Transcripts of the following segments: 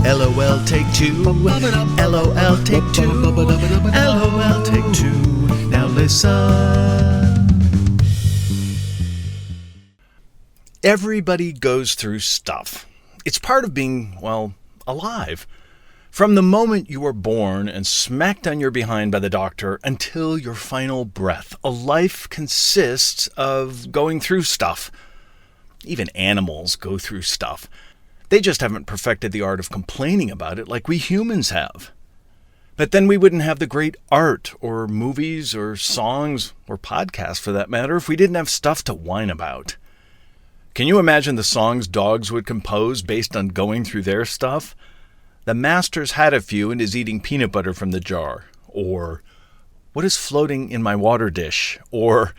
LOL take two. LOL take two. LOL take two. Now listen. Everybody goes through stuff. It's part of being, well, alive. From the moment you are born and smacked on your behind by the doctor until your final breath, a life consists of going through stuff. Even animals go through stuff. They just haven't perfected the art of complaining about it like we humans have. But then we wouldn't have the great art or movies or songs or podcasts for that matter if we didn't have stuff to whine about. Can you imagine the songs dogs would compose based on going through their stuff? The master's had a few and is eating peanut butter from the jar. Or, what is floating in my water dish? Or,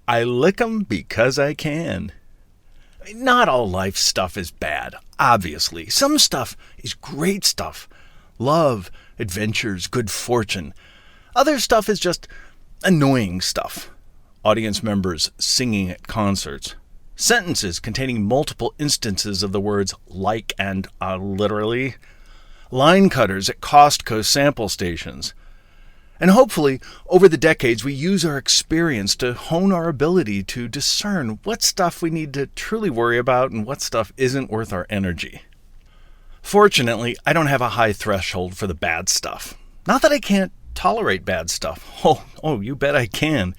I lick 'em because I can. Not all life stuff is bad, obviously. Some stuff is great stuff. Love, adventures, good fortune. Other stuff is just annoying stuff. Audience members singing at concerts. Sentences containing multiple instances of the words like and literally. Line cutters at Costco sample stations. And hopefully, over the decades, we use our experience to hone our ability to discern what stuff we need to truly worry about and what stuff isn't worth our energy. Fortunately, I don't have a high threshold for the bad stuff. Not that I can't tolerate bad stuff. Oh, you bet I can.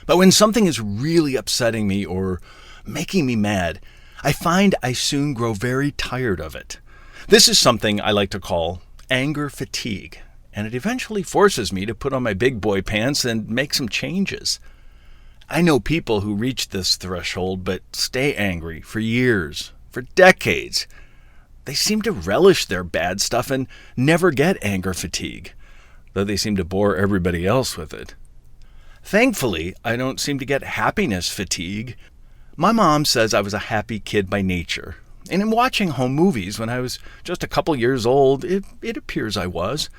But when something is really upsetting me or making me mad, I find I soon grow very tired of it. This is something I like to call anger fatigue. And it eventually forces me to put on my big boy pants and make some changes. I know people who reach this threshold but stay angry for years, for decades. They seem to relish their bad stuff and never get anger fatigue, though they seem to bore everybody else with it. Thankfully, I don't seem to get happiness fatigue. My mom says I was a happy kid by nature, and in watching home movies when I was just a couple years old, it appears I was.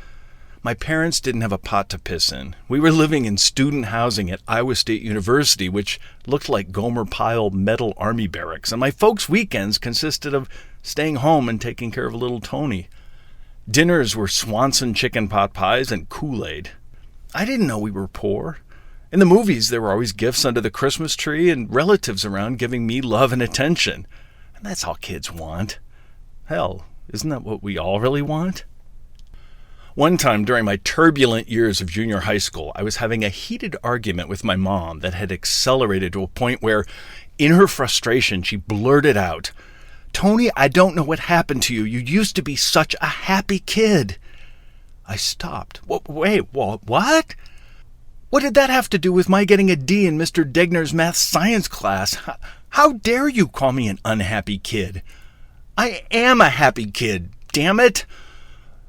My parents didn't have a pot to piss in. We were living in student housing at Iowa State University, which looked like Gomer Pyle metal army barracks, and my folks' weekends consisted of staying home and taking care of little Tony. Dinners were Swanson chicken pot pies and Kool-Aid. I didn't know we were poor. In the movies, there were always gifts under the Christmas tree and relatives around giving me love and attention. And that's all kids want. Hell, isn't that what we all really want? One time during my turbulent years of junior high school, I was having a heated argument with my mom that had accelerated to a point where, in her frustration, she blurted out, "Tony, I don't know what happened to you. You used to be such a happy kid." I stopped. Wait, what? What did that have to do with my getting a D in Mr. Degner's math science class? How dare you call me an unhappy kid? I am a happy kid, damn it!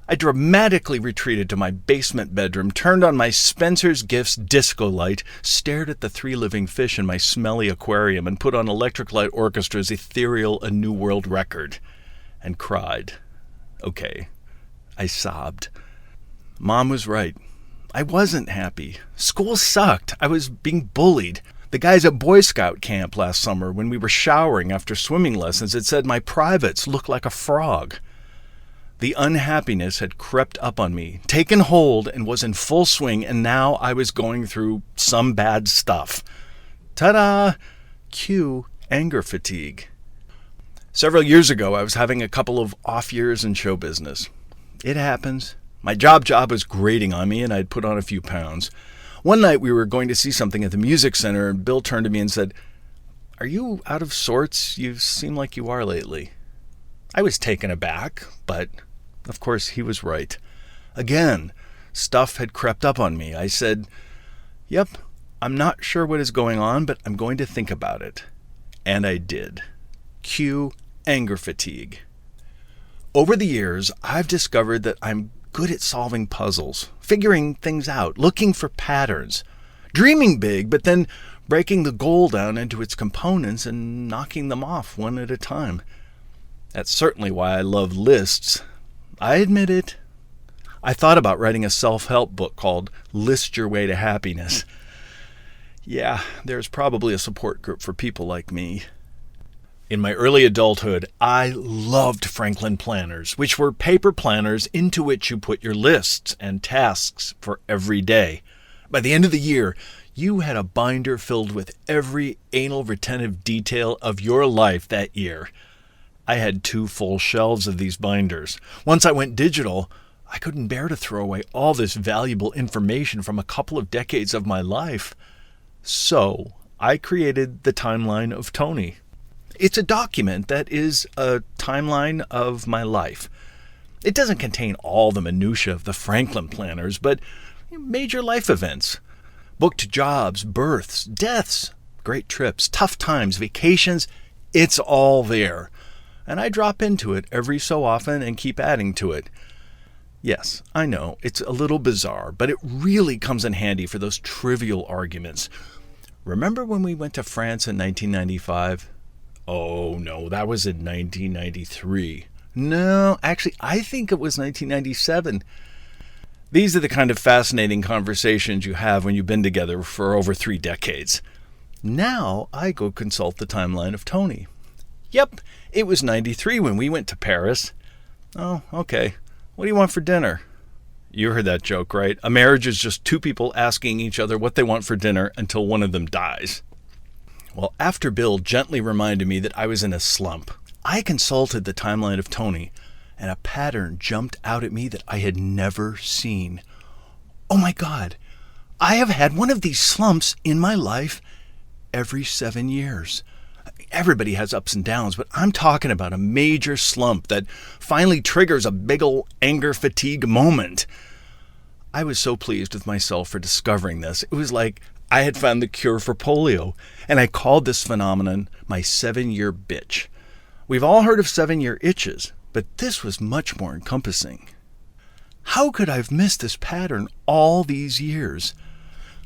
I dramatically retreated to my basement bedroom, turned on my Spencer's Gifts disco light, stared at the 3 living fish in my smelly aquarium, and put on Electric Light Orchestra's ethereal A New World record, and cried. Okay, I sobbed. Mom was right. I wasn't happy. School sucked. I was being bullied. The guys at Boy Scout camp last summer, when we were showering after swimming lessons, had said my privates looked like a frog. The unhappiness had crept up on me, taken hold, and was in full swing, and now I was going through some bad stuff. Ta-da! Cue anger fatigue. Several years ago, I was having a couple of off years in show business. It happens. My job was grating on me, and I'd put on a few pounds. One night, we were going to see something at the music center, and Bill turned to me and said, "Are you out of sorts? You seem like you are lately." I was taken aback, but of course he was right. Again, stuff had crept up on me. I said, "Yep, I'm not sure what is going on, but I'm going to think about it." And I did. Cue anger fatigue. Over the years, I've discovered that I'm good at solving puzzles, figuring things out, looking for patterns, dreaming big, but then breaking the goal down into its components and knocking them off one at a time. That's certainly why I love lists. I admit it. I thought about writing a self-help book called List Your Way to Happiness. Yeah, there's probably a support group for people like me. In my early adulthood, I loved Franklin planners, which were paper planners into which you put your lists and tasks for every day. By the end of the year, you had a binder filled with every anal retentive detail of your life that year. I had 2 full shelves of these binders. Once I went digital, I couldn't bear to throw away all this valuable information from a couple of decades of my life. So I created the Timeline of Tony. It's a document that is a timeline of my life. It doesn't contain all the minutiae of the Franklin planners, but major life events. Booked jobs, births, deaths, great trips, tough times, vacations, it's all there. And I drop into it every so often and keep adding to it. Yes, I know, it's a little bizarre, but it really comes in handy for those trivial arguments. Remember when we went to France in 1995? Oh, no, that was in 1993. No, actually, I think it was 1997. These are the kind of fascinating conversations you have when you've been together for over 3 decades. Now I go consult the Timeline of Tony. Yep, it was 93 when we went to Paris. Oh, okay. What do you want for dinner? You heard that joke, right? A marriage is just 2 people asking each other what they want for dinner until one of them dies. Well, after Bill gently reminded me that I was in a slump, I consulted the Timeline of Tony, and a pattern jumped out at me that I had never seen. Oh my God, I have had one of these slumps in my life every 7 years. Everybody has ups and downs, but I'm talking about a major slump that finally triggers a big ol' anger fatigue moment. I was so pleased with myself for discovering this. It was like I had found the cure for polio, and I called this phenomenon my 7-year bitch. We've all heard of 7-year itches, but this was much more encompassing. How could I have missed this pattern all these years?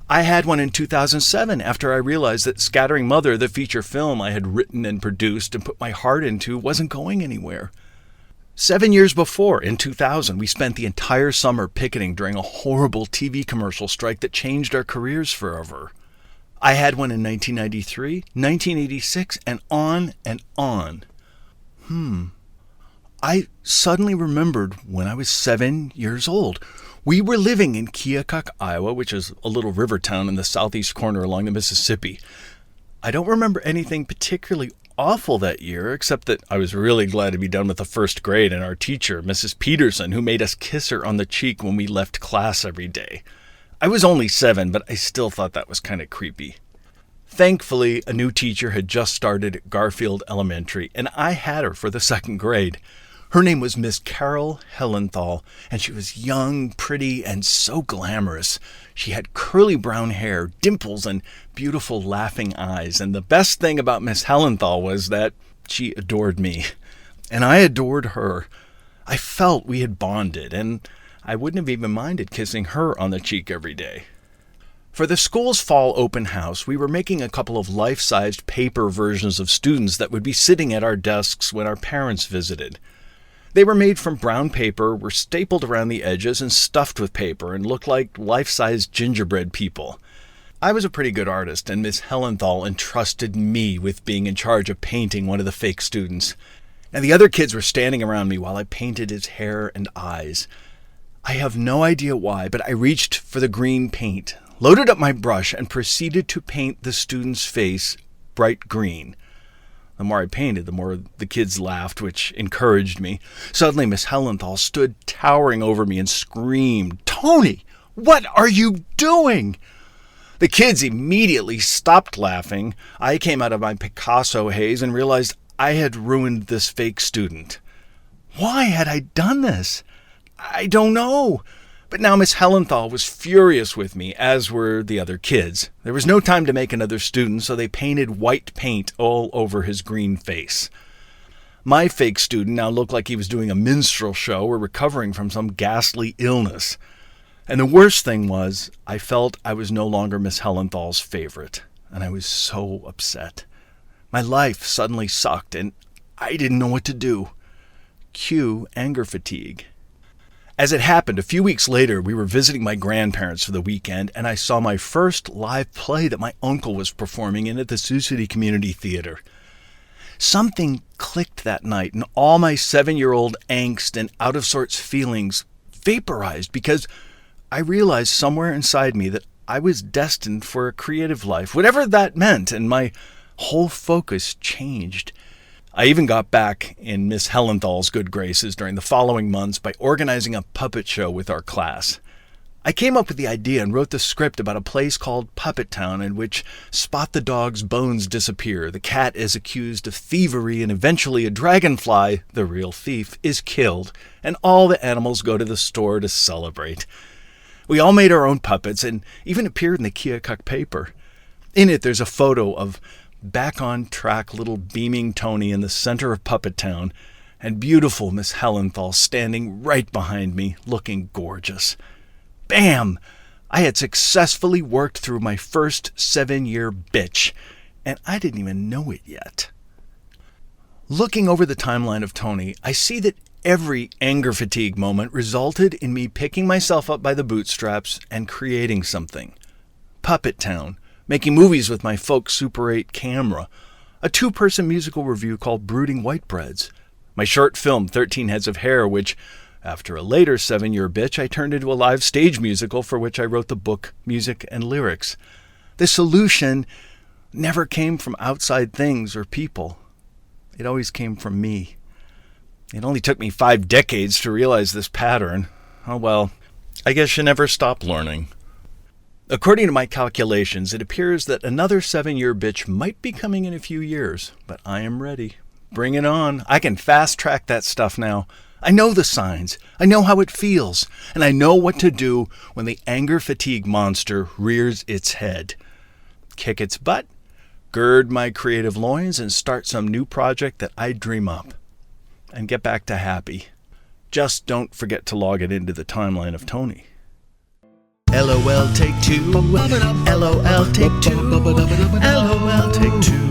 I had one in 2007 after I realized that Scattering Mother, the feature film I had written and produced and put my heart into, wasn't going anywhere. 7 years before, in 2000, we spent the entire summer picketing during a horrible TV commercial strike that changed our careers forever. I had one in 1993, 1986, and on and on. I suddenly remembered when I was 7 years old. We were living in Keokuk, Iowa, which is a little river town in the southeast corner along the Mississippi. I don't remember anything particularly awful that year, except that I was really glad to be done with the first grade and our teacher, Mrs. Peterson, who made us kiss her on the cheek when we left class every day. I was only 7, but I still thought that was kind of creepy. Thankfully, a new teacher had just started at Garfield Elementary, and I had her for the 2nd grade. Her name was Miss Carol Hellenthal, and she was young, pretty, and so glamorous. She had curly brown hair, dimples, and beautiful laughing eyes. And the best thing about Miss Hellenthal was that she adored me, and I adored her. I felt we had bonded, and I wouldn't have even minded kissing her on the cheek every day. For the school's fall open house, we were making a couple of life-sized paper versions of students that would be sitting at our desks when our parents visited. They were made from brown paper, were stapled around the edges and stuffed with paper, and looked like life-sized gingerbread people. I was a pretty good artist, and Miss Hellenthal entrusted me with being in charge of painting one of the fake students. And the other kids were standing around me while I painted his hair and eyes. I have no idea why, but I reached for the green paint, loaded up my brush, and proceeded to paint the student's face bright green. The more I painted, the more the kids laughed, which encouraged me. Suddenly, Miss Hellenthal stood towering over me and screamed, "Tony, what are you doing?" The kids immediately stopped laughing. I came out of my Picasso haze and realized I had ruined this fake student. Why had I done this? I don't know. But now Miss Hellenthal was furious with me, as were the other kids. There was no time to make another student, so they painted white paint all over his green face. My fake student now looked like he was doing a minstrel show or recovering from some ghastly illness. And the worst thing was, I felt I was no longer Miss Hellenthal's favorite, and I was so upset. My life suddenly sucked, and I didn't know what to do. Cue anger fatigue. As it happened, a few weeks later, we were visiting my grandparents for the weekend, and I saw my first live play that my uncle was performing in at the Sioux City Community Theater. Something clicked that night, and all my 7-year-old angst and out-of-sorts feelings vaporized because I realized somewhere inside me that I was destined for a creative life, whatever that meant, and my whole focus changed. I even got back in Miss Helenthal's good graces during the following months by organizing a puppet show with our class. I came up with the idea and wrote the script about a place called Puppet Town in which Spot the dog's bones disappear, the cat is accused of thievery, and eventually a dragonfly, the real thief, is killed, and all the animals go to the store to celebrate. We all made our own puppets and even appeared in the Keokuk paper. In it, there's a photo of back-on-track little beaming Tony in the center of Puppet Town and beautiful Miss Helenthal standing right behind me, looking gorgeous. Bam! I had successfully worked through my first 7-year bitch, and I didn't even know it yet. Looking over the timeline of Tony, I see that every anger fatigue moment resulted in me picking myself up by the bootstraps and creating something. Puppet Town, making movies with my folk Super 8 camera, a 2-person musical review called Brooding Whitebreads, my short film 13 Heads of Hair, which, after a later 7-year bitch, I turned into a live stage musical for which I wrote the book, music, and lyrics. The solution never came from outside things or people. It always came from me. It only took me 5 decades to realize this pattern. Oh well, I guess you never stop learning. According to my calculations, it appears that another 7-year bitch might be coming in a few years, but I am ready. Bring it on. I can fast-track that stuff now. I know the signs, I know how it feels, and I know what to do when the anger fatigue monster rears its head. Kick its butt, gird my creative loins, and start some new project that I dream up. And get back to happy. Just don't forget to log it into the timeline of Tony. LOL take 2, LOL take 2, LOL take 2,